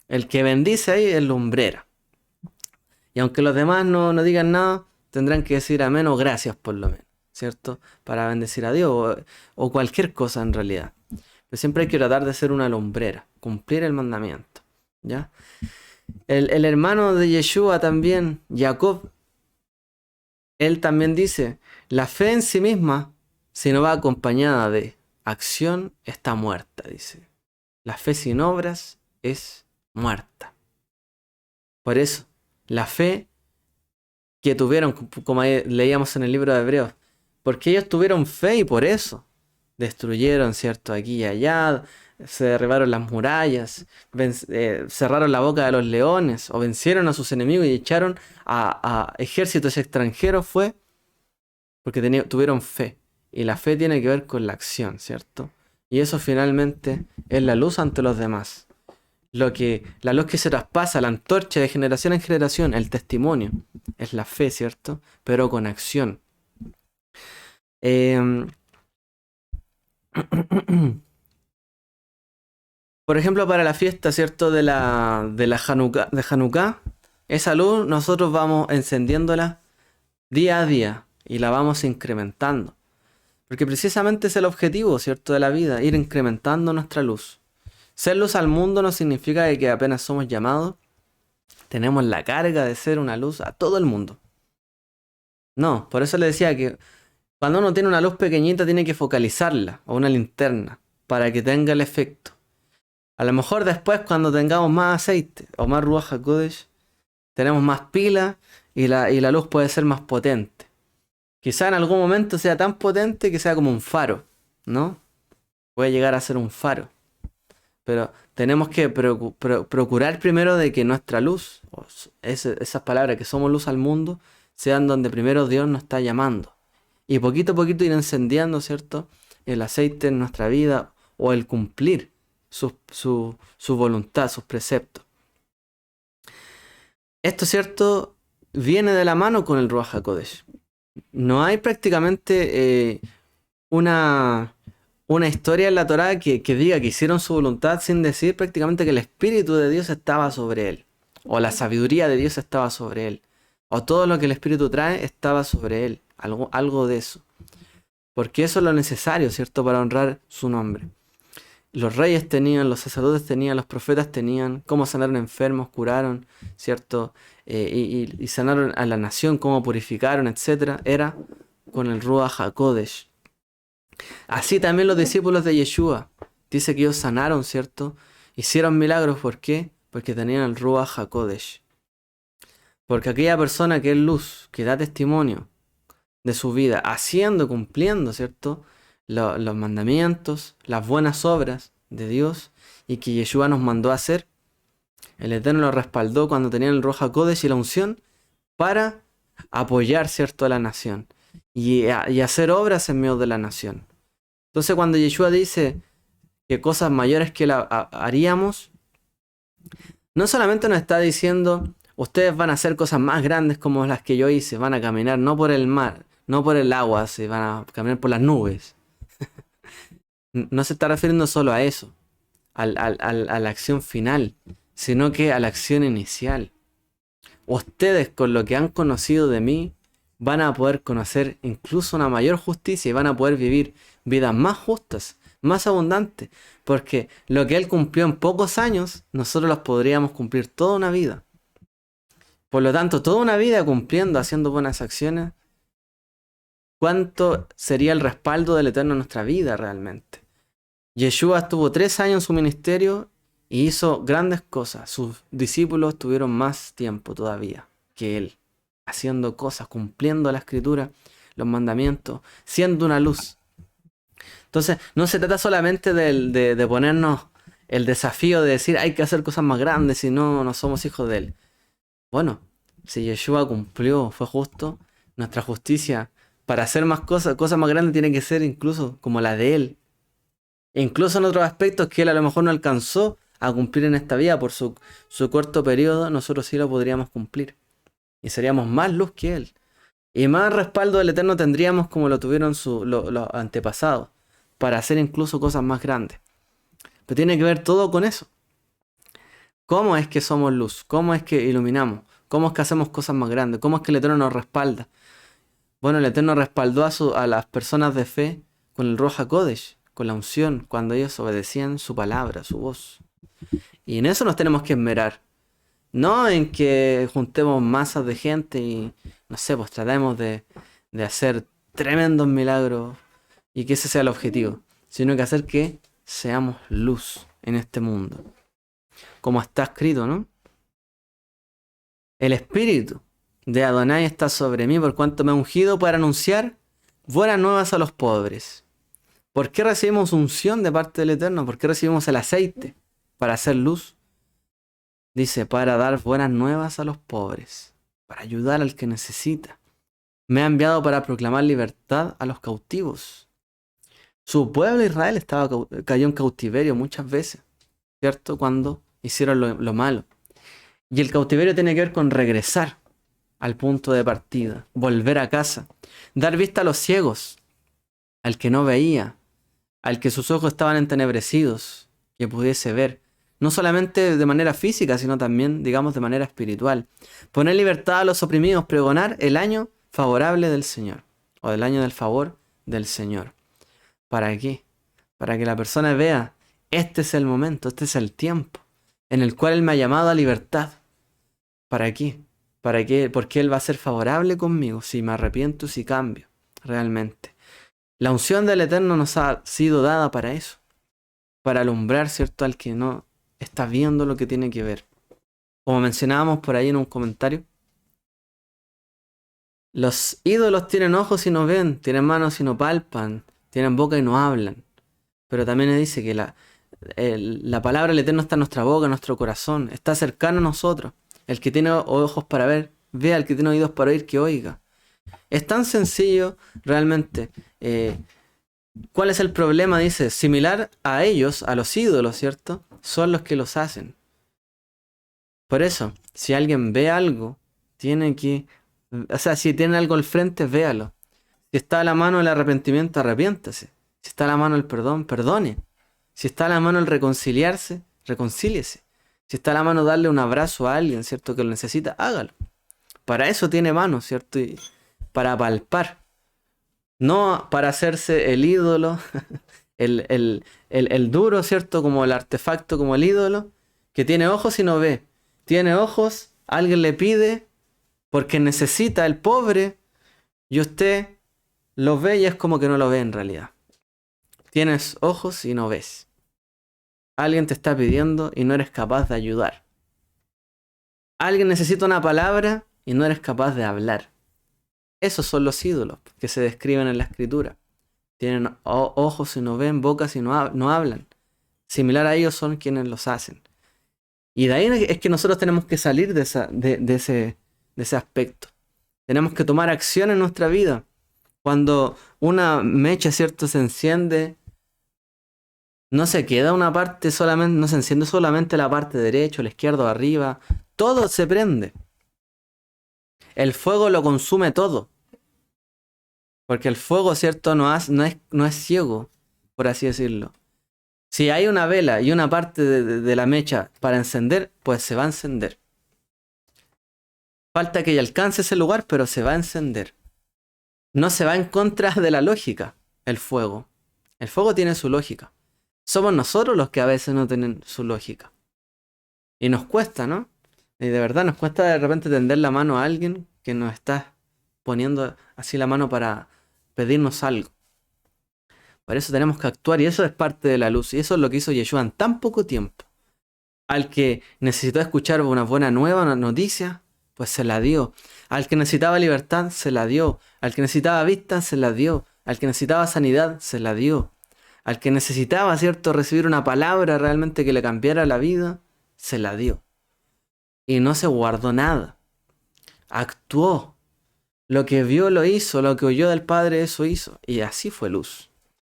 Speaker 1: el que bendice ahí es lumbrera. Y aunque los demás no digan nada, tendrán que decir amén o gracias por lo menos, ¿cierto? Para bendecir a Dios o cualquier cosa en realidad. Pero siempre hay que tratar de ser una lumbrera, cumplir el mandamiento, ¿ya? El hermano de Yeshua también, Jacob, él también dice, la fe en sí misma, si no va acompañada de acción, está muerta, dice. La fe sin obras es muerta. Por eso, la fe que tuvieron, como leíamos en el libro de Hebreos, porque ellos tuvieron fe y por eso destruyeron, ¿cierto? Aquí y allá, se derribaron las murallas, cerraron la boca de los leones, o vencieron a sus enemigos y echaron a ejércitos extranjeros, fue porque tuvieron fe. Y la fe tiene que ver con la acción, ¿cierto? Y eso finalmente es la luz ante los demás. La luz que se traspasa, la antorcha de generación en generación, el testimonio, es la fe, ¿cierto? Pero con acción. Por ejemplo, para la fiesta, ¿cierto? De la Hanukkah, esa luz nosotros vamos encendiéndola día a día y la vamos incrementando. Porque precisamente es el objetivo, ¿cierto? De la vida, ir incrementando nuestra luz. Ser luz al mundo no significa que apenas somos llamados, tenemos la carga de ser una luz a todo el mundo. No, por eso le decía que cuando uno tiene una luz pequeñita tiene que focalizarla, o una linterna, para que tenga el efecto. A lo mejor después cuando tengamos más aceite, o más Ruach HaKodesh, tenemos más pila y la luz puede ser más potente. Quizá en algún momento sea tan potente que sea como un faro, ¿no? Puede llegar a ser un faro. Pero tenemos que procurar primero de que nuestra luz, esas palabras que somos luz al mundo, sean donde primero Dios nos está llamando. Y poquito a poquito ir encendiendo, ¿cierto? El aceite en nuestra vida o el cumplir su voluntad, sus preceptos. Esto, ¿cierto? Viene de la mano con el Ruach HaKodesh. No hay prácticamente una historia en la Torá que diga que hicieron su voluntad sin decir prácticamente que el Espíritu de Dios estaba sobre él, o la sabiduría de Dios estaba sobre él, o todo lo que el Espíritu trae estaba sobre él, algo de eso. Porque eso es lo necesario, ¿cierto? Para honrar su nombre. Los reyes tenían, los sacerdotes tenían, los profetas tenían, cómo sanaron enfermos, curaron, ¿cierto? Y sanaron a la nación, cómo purificaron, etc. Era con el Ruach HaKodesh. Así también los discípulos de Yeshua. Dice que ellos sanaron, ¿cierto? Hicieron milagros, ¿por qué? Porque tenían el Ruach HaKodesh. Porque aquella persona que es luz, que da testimonio de su vida, haciendo, cumpliendo, ¿cierto? Los mandamientos, las buenas obras de Dios y que Yeshua nos mandó a hacer. El Eterno lo respaldó cuando tenían el Ruach HaKodesh y la unción para apoyar, ¿cierto? A la nación y hacer obras en medio de la nación. Entonces cuando Yeshua dice que cosas mayores que haríamos, no solamente nos está diciendo ustedes van a hacer cosas más grandes como las que yo hice, van a caminar no por el mar, no por el agua, se van a caminar por las nubes. No se está refiriendo solo a eso, a la acción final, sino que a la acción inicial. Ustedes con lo que han conocido de mí van a poder conocer incluso una mayor justicia y van a poder vivir vidas más justas, más abundantes, porque lo que Él cumplió en pocos años, nosotros los podríamos cumplir toda una vida. Por lo tanto, toda una vida cumpliendo, haciendo buenas acciones, ¿cuánto sería el respaldo del Eterno en nuestra vida realmente? Yeshua estuvo 3 años en su ministerio y hizo grandes cosas. Sus discípulos tuvieron más tiempo todavía que Él, haciendo cosas, cumpliendo la Escritura, los mandamientos, siendo una luz. Entonces, no se trata solamente de ponernos el desafío de decir hay que hacer cosas más grandes, si no, no somos hijos de Él. Bueno, si Yeshua cumplió, fue justo, nuestra justicia para hacer más cosas más grandes tiene que ser incluso como la de Él. E incluso en otros aspectos que Él a lo mejor no alcanzó a cumplir en esta vida por su corto periodo, nosotros sí lo podríamos cumplir. Y seríamos más luz que Él. Y más respaldo del Eterno tendríamos como lo tuvieron los antepasados, para hacer incluso cosas más grandes. Pero tiene que ver todo con eso. ¿Cómo es que somos luz? ¿Cómo es que iluminamos? ¿Cómo es que hacemos cosas más grandes? ¿Cómo es que el Eterno nos respalda? Bueno, el Eterno respaldó a las personas de fe con el Ruach HaKodesh, con la unción, cuando ellos obedecían su palabra, su voz. Y en eso nos tenemos que esmerar. No en que juntemos masas de gente y, no sé, pues tratemos de hacer tremendos milagros y que ese sea el objetivo, sino que hacer que seamos luz en este mundo. Como está escrito, ¿no? El Espíritu de Adonai está sobre mí por cuanto me ha ungido para anunciar buenas nuevas a los pobres. ¿Por qué recibimos unción de parte del Eterno? ¿Por qué recibimos el aceite? Para hacer luz. Dice, para dar buenas nuevas a los pobres, para ayudar al que necesita. Me ha enviado para proclamar libertad a los cautivos. Su pueblo Israel cayó en cautiverio muchas veces, ¿cierto? Cuando hicieron lo malo. Y el cautiverio tiene que ver con regresar al punto de partida, volver a casa, dar vista a los ciegos, al que no veía, al que sus ojos estaban entenebrecidos, que pudiese ver, no solamente de manera física, sino también, digamos, de manera espiritual. Poner libertad a los oprimidos, pregonar el año favorable del Señor, o el año del favor del Señor. ¿Para qué? Para que la persona vea, este es el momento, este es el tiempo, en el cual Él me ha llamado a libertad. ¿Para qué? ¿Para qué? Porque Él va a ser favorable conmigo, si me arrepiento, si cambio, realmente. La unción del Eterno nos ha sido dada para eso, para alumbrar, ¿cierto?, al que no está viendo lo que tiene que ver. Como mencionábamos por ahí en un comentario, los ídolos tienen ojos y no ven, tienen manos y no palpan, tienen boca y no hablan. Pero también dice que la palabra del Eterno está en nuestra boca, en nuestro corazón, está cercano a nosotros. El que tiene ojos para ver, vea, el que tiene oídos para oír, que oiga. Es tan sencillo realmente. ¿Cuál es el problema? Dice, similar a ellos, a los ídolos, ¿cierto? Son los que los hacen. Por eso, si alguien ve algo, tiene que... O sea, si tiene algo al frente, véalo. Si está a la mano el arrepentimiento, arrepiéntase. Si está a la mano el perdón, perdone. Si está a la mano el reconciliarse, reconcíliese. Si está a la mano darle un abrazo a alguien, ¿cierto?, que lo necesita, hágalo. Para eso tiene manos, ¿cierto? Y para palpar. No para hacerse el ídolo, el duro, ¿cierto? Como el artefacto, como el ídolo, que tiene ojos y no ve. Tiene ojos, alguien le pide, porque necesita el pobre, y usted lo ve y es como que no lo ve en realidad. Tienes ojos y no ves. Alguien te está pidiendo y no eres capaz de ayudar. Alguien necesita una palabra y no eres capaz de hablar. Esos son los ídolos que se describen en la Escritura. Tienen ojos y no ven, bocas y no hablan. Similar a ellos son quienes los hacen. Y de ahí es que nosotros tenemos que salir de ese aspecto. Tenemos que tomar acción en nuestra vida. Cuando una mecha, ¿cierto?, se enciende, no se queda una parte solamente, no se enciende solamente la parte derecha, la izquierda o arriba. Todo se prende. El fuego lo consume todo. Porque el fuego, ¿cierto?, no es ciego, por así decirlo. Si hay una vela y una parte de la mecha para encender, pues se va a encender. Falta que alcance ese lugar, pero se va a encender. No se va en contra de la lógica, el fuego. El fuego tiene su lógica. Somos nosotros los que a veces no tienen su lógica. Y nos cuesta, ¿no? Y de verdad nos cuesta de repente tender la mano a alguien que nos está poniendo así la mano para pedirnos algo. Por eso tenemos que actuar y eso es parte de la luz. Y eso es lo que hizo Yeshua en tan poco tiempo. Al que necesitó escuchar una buena nueva, una noticia, pues se la dio. Al que necesitaba libertad, se la dio. Al que necesitaba vista, se la dio. Al que necesitaba sanidad, se la dio. Al que necesitaba, ¿cierto?, recibir una palabra realmente que le cambiara la vida, se la dio. Y no se guardó nada. Actuó. Lo que vio lo hizo, lo que oyó del Padre eso hizo. Y así fue luz.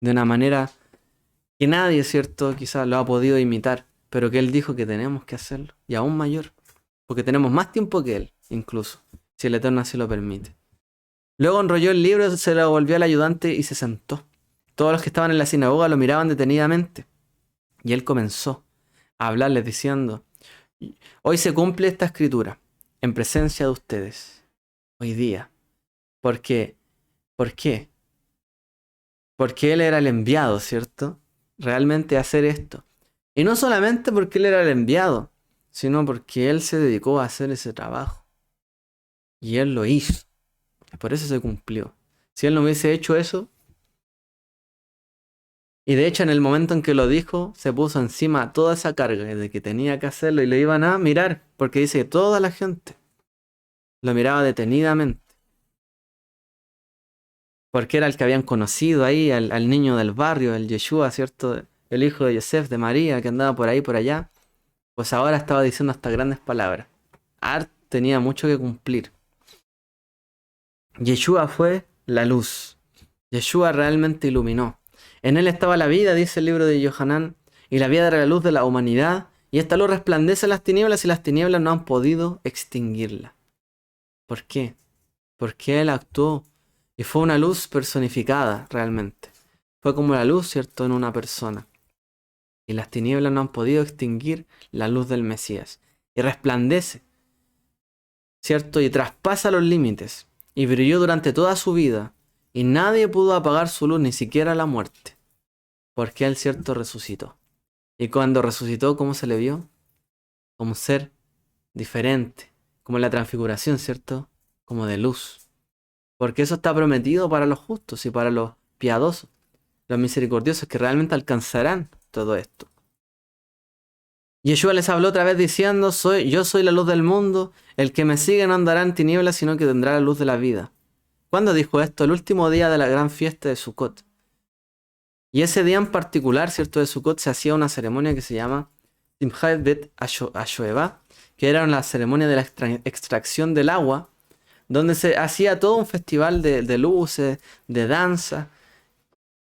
Speaker 1: De una manera que nadie, ¿cierto?, quizás lo ha podido imitar, pero que Él dijo que tenemos que hacerlo. Y aún mayor. Porque tenemos más tiempo que Él, incluso, si el Eterno así lo permite. Luego enrolló el libro, se lo volvió al ayudante y se sentó. Todos los que estaban en la sinagoga lo miraban detenidamente. Y Él comenzó a hablarles diciendo: hoy se cumple esta escritura en presencia de ustedes. Hoy día. ¿Por qué? ¿Por qué? Porque Él era el enviado, ¿cierto? Realmente a hacer esto. Y no solamente porque Él era el enviado, sino porque Él se dedicó a hacer ese trabajo. Y Él lo hizo. Y por eso se cumplió. Si Él no hubiese hecho eso, y de hecho en el momento en que lo dijo, se puso encima toda esa carga de que tenía que hacerlo y lo iban a mirar, porque dice que toda la gente lo miraba detenidamente. Porque era el que habían conocido ahí, al niño del barrio, el Yeshua, ¿cierto? El hijo de Yosef, de María, que andaba por ahí, por allá. Pues ahora estaba diciendo estas grandes palabras. Art tenía mucho que cumplir. Yeshua fue la luz. Yeshua realmente iluminó. En él estaba la vida, dice el libro de Yohanan, y la vida era la luz de la humanidad, y esta luz resplandece en las tinieblas y las tinieblas no han podido extinguirla. ¿Por qué? Porque Él actuó y fue una luz personificada realmente. Fue como la luz, ¿cierto?, en una persona. Y las tinieblas no han podido extinguir la luz del Mesías. Y resplandece, ¿cierto? Y traspasa los límites. Y brilló durante toda su vida. Y nadie pudo apagar su luz, ni siquiera la muerte. Porque Él, ¿cierto?, resucitó. Y cuando resucitó, ¿cómo se le vio? Como un ser diferente. Como en la transfiguración, ¿cierto? Como de luz. Porque eso está prometido para los justos y para los piadosos. Los misericordiosos que realmente alcanzarán todo esto. Yeshua les habló otra vez diciendo: yo soy la luz del mundo, el que me sigue no andará en tinieblas, sino que tendrá la luz de la vida. ¿Cuándo dijo esto? El último día de la gran fiesta de Sukkot. Y ese día en particular, ¿cierto?, de Sukkot se hacía una ceremonia que se llama Simchat Bet Ashoeva, que era la ceremonia de la extracción del agua, donde se hacía todo un festival de luces, de danza,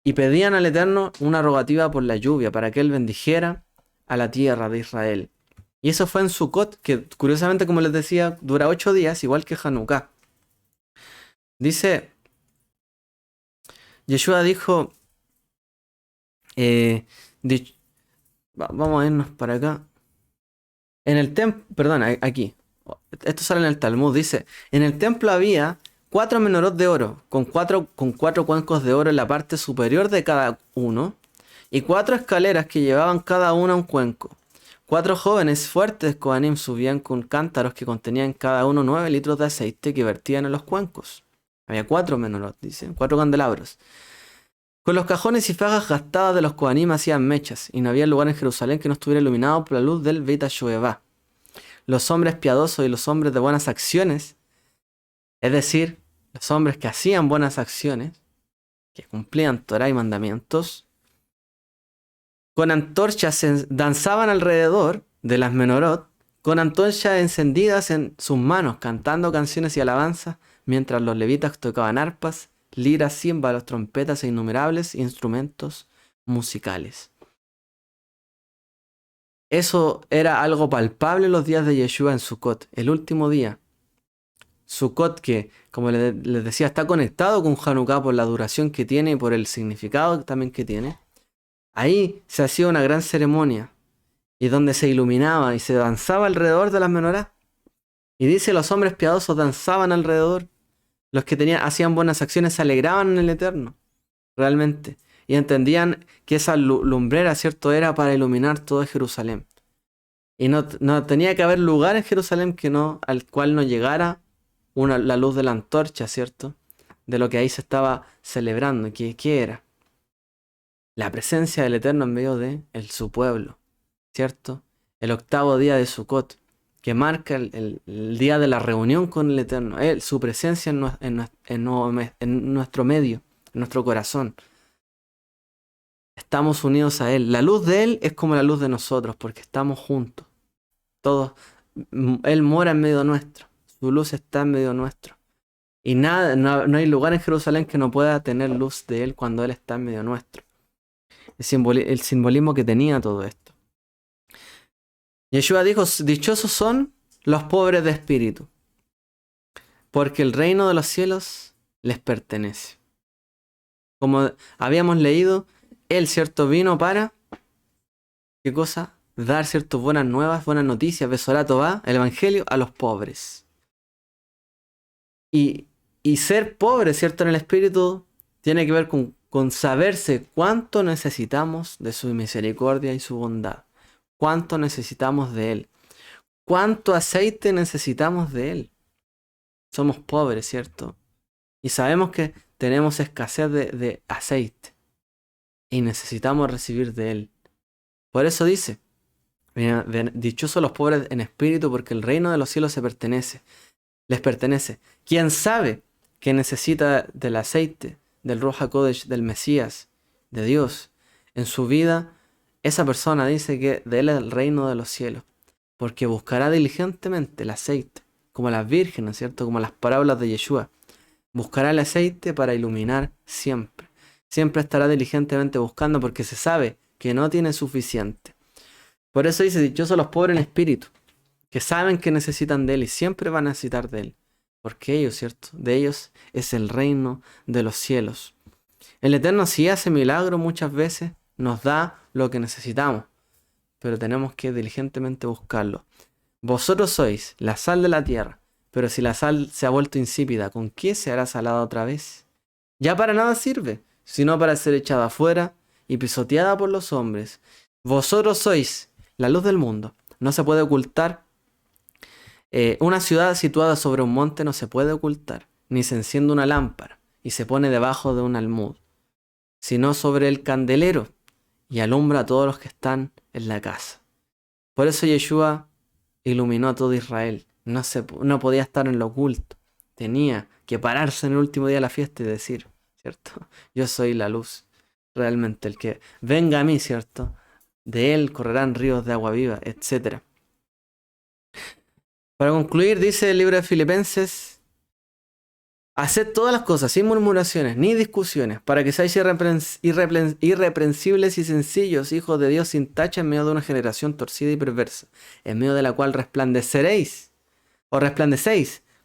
Speaker 1: y pedían al Eterno una rogativa por la lluvia, para que Él bendijera a la tierra de Israel. Y eso fue en Sukkot, que curiosamente, como les decía, dura 8 días, igual que Hanukkah. Dice, Yeshua dijo, vamos a irnos para acá. En el templo, perdón, aquí. Esto sale en el Talmud, dice, en el templo había 4 menorot de oro, con cuatro cuencos de oro en la parte superior de cada uno, y 4 escaleras que llevaban cada una un cuenco. 4 jóvenes fuertes Kohanim subían con cántaros que contenían cada uno 9 litros de aceite que vertían en los cuencos. Había 4 menorot, dice, 4 candelabros. Con los cajones y fajas gastadas de los Kohanim hacían mechas, y no había lugar en Jerusalén que no estuviera iluminado por la luz del Beit HaShoevah. Los hombres piadosos y los hombres de buenas acciones, es decir, los hombres que hacían buenas acciones, que cumplían Torah y mandamientos, con antorchas danzaban alrededor de las menorot, con antorchas encendidas en sus manos, cantando canciones y alabanzas, mientras los levitas tocaban arpas, liras, címbalos, trompetas e innumerables instrumentos musicales. Eso era algo palpable en los días de Yeshua en Sukkot, el último día. Sukkot, que, como les decía, está conectado con Hanukkah por la duración que tiene y por el significado también que tiene. Ahí se hacía una gran ceremonia, y donde se iluminaba y se danzaba alrededor de las menorá. Y dice, los hombres piadosos danzaban alrededor. Los que hacían buenas acciones se alegraban en el Eterno, realmente. y entendían que esa lumbrera, ¿cierto?, era para iluminar todo Jerusalén. Y no tenía que haber lugar en Jerusalén al cual no llegara la luz de la antorcha, ¿cierto? De lo que ahí se estaba celebrando. ¿Qué era? La presencia del Eterno en medio de su pueblo, ¿cierto? El octavo día de Sukkot, que marca el día de la reunión con el Eterno. Su presencia en nuestro medio, en nuestro corazón. Estamos unidos a Él. La luz de Él es como la luz de nosotros, porque estamos juntos. Todos. Él mora en medio nuestro. Su luz está en medio nuestro. Y no hay lugar en Jerusalén que no pueda tener luz de Él cuando Él está en medio nuestro. El simbolismo que tenía todo esto. Yeshua dijo, dichosos son los pobres de espíritu, porque el reino de los cielos les pertenece. Como habíamos leído, Él, ¿cierto?, vino para, ¿qué cosa? Dar, ¿cierto?, buenas nuevas, buenas noticias, Besorá Tová, el evangelio a los pobres. Y ser pobre, ¿cierto?, en el espíritu tiene que ver con saberse cuánto necesitamos de su misericordia y su bondad. Cuánto necesitamos de Él. Cuánto aceite necesitamos de Él. Somos pobres, ¿cierto? Y sabemos que tenemos escasez de aceite. Y necesitamos recibir de Él. Por eso dice, dichosos los pobres en espíritu, porque el reino de los cielos les pertenece. ¿Quién sabe que necesita del aceite, del Ruach HaKodesh, del Mesías, de Dios en su vida? Esa persona dice que de Él es el reino de los cielos, porque buscará diligentemente el aceite, como las vírgenes, ¿cierto? Como las parábolas de Yeshua. Buscará el aceite para iluminar siempre. Siempre estará diligentemente buscando, porque se sabe que no tiene suficiente. Por eso dice, dichosos los pobres en espíritu, que saben que necesitan de Él y siempre van a necesitar de Él. Porque ellos, ¿cierto? De ellos es el reino de los cielos. El Eterno sí hace milagros muchas veces, nos da lo que necesitamos, pero tenemos que diligentemente buscarlo. Vosotros sois la sal de la tierra, pero si la sal se ha vuelto insípida, ¿con qué se hará salada otra vez? Ya para nada sirve, sino para ser echada afuera y pisoteada por los hombres. Vosotros sois la luz del mundo. No se puede ocultar. Una ciudad situada sobre un monte no se puede ocultar, ni se enciende una lámpara y se pone debajo de un almud, sino sobre el candelero, y alumbra a todos los que están en la casa. Por eso Yeshua iluminó a todo Israel. No podía estar en lo oculto. Tenía que pararse en el último día de la fiesta y decir, ¿cierto? Yo soy la luz. Realmente el que venga a mí, ¿cierto? De él correrán ríos de agua viva, etc. Para concluir, dice el libro de Filipenses, haced todas las cosas sin murmuraciones ni discusiones, para que seáis irreprensibles y sencillos, hijos de Dios sin tacha en medio de una generación torcida y perversa, en medio de la cual resplandecéis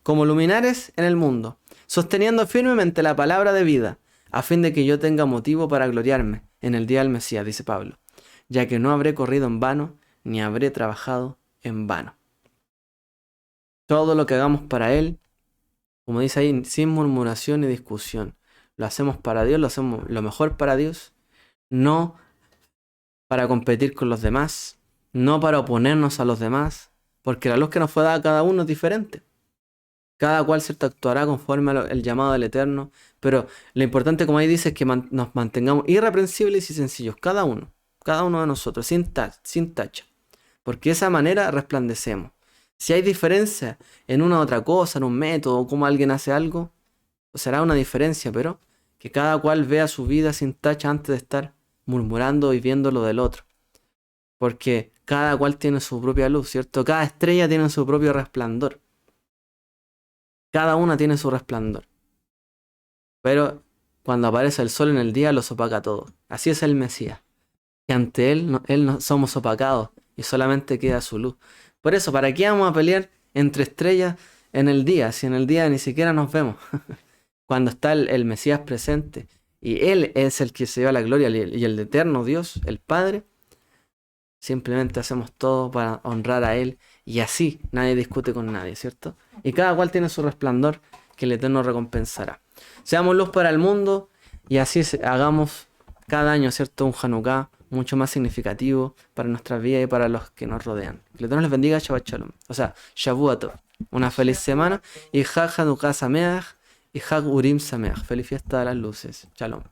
Speaker 1: como luminares en el mundo, sosteniendo firmemente la palabra de vida, a fin de que yo tenga motivo para gloriarme en el día del Mesías, dice Pablo, ya que no habré corrido en vano, ni habré trabajado en vano. Todo lo que hagamos para Él, como dice ahí, sin murmuración ni discusión. Lo hacemos para Dios, lo hacemos lo mejor para Dios, no para competir con los demás, no para oponernos a los demás, porque la luz que nos fue dada a cada uno es diferente. Cada cual, ¿cierto?, actuará conforme al llamado del Eterno, pero lo importante, como ahí dice, es que nos mantengamos irreprensibles y sencillos, cada uno de nosotros, sin tacha, porque de esa manera resplandecemos. Si hay diferencia en una u otra cosa, en un método, cómo alguien hace algo, será una diferencia, pero que cada cual vea su vida sin tacha antes de estar murmurando y viendo lo del otro. Porque cada cual tiene su propia luz, ¿cierto? Cada estrella tiene su propio resplandor. Cada una tiene su resplandor. Pero cuando aparece el sol en el día, los opaca todo. Así es el Mesías. Que ante Él no somos opacados y solamente queda su luz. Por eso, ¿para qué vamos a pelear entre estrellas en el día? Si en el día ni siquiera nos vemos. Cuando está el Mesías presente y Él es el que se lleva la gloria y el eterno Dios, el Padre, simplemente hacemos todo para honrar a Él y así nadie discute con nadie, ¿cierto? Y cada cual tiene su resplandor que el Eterno recompensará. Seamos luz para el mundo y así hagamos cada año, ¿cierto? Un Hanukkah mucho más significativo para nuestras vidas y para los que nos rodean. Que el Eterno les bendiga, Shabbat Shalom. O sea, Shavua Tov. Una feliz semana. Y Hag Hanukkah Sameach y Hag Urim Sameach. Feliz fiesta de las luces. Shalom.